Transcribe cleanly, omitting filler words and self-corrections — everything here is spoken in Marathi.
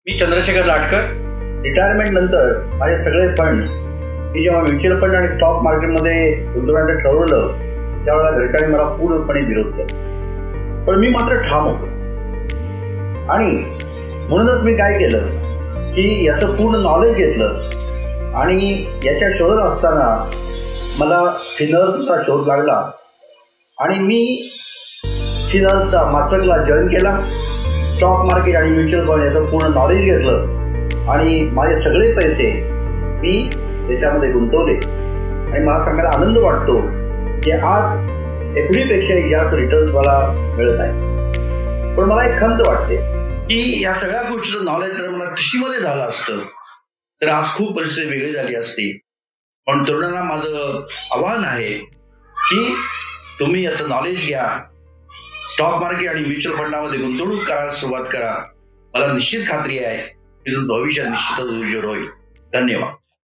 मी चंद्रशेखर लाटकर. रिटायरमेंट नंतर माझे सगळे फंड्स मी जेव्हा म्युच्युअल फंड आणि स्टॉक मार्केटमध्ये गुंतवण्याचं ठरवलं त्यावेळेला घरच्यांनी मला पूर्णपणे विरोध केला. पण मी मात्र ठाम होतो आणि म्हणूनच मी काय केलं की याचं पूर्ण नॉलेज घेतलं आणि याच्या शोधत असताना मला फिनर्सचा शोध लागला आणि मी फिनर्सचा मास्टर क्लास जॉईन केला. स्टॉक मार्केट आणि म्युच्युअल फंड याचं पूर्ण नॉलेज घेतलं आणि माझे सगळे पैसे मी त्याच्यामध्ये गुंतवले आणि मला सांगायला आनंद वाटतो की आज एफडीपेक्षाही जास्त रिटर्न्स मला मिळत आहे. पण मला एक खंत वाटते की या सगळ्या गोष्टीचं नॉलेज जर मला कृषीमध्ये झालं असतं तर आज खूप परिस्थिती वेगळी झाली असती. पण तरुणांना माझं आव्हान आहे की तुम्ही याचं नॉलेज घ्या, स्टॉक मार्केट आणि म्युच्युअल फंडामध्ये गुंतवणूक करायला सुरुवात करा. मला निश्चित खात्री आहे की तुमचं भविष्य निश्चितच उज्ज्वल होईल. धन्यवाद.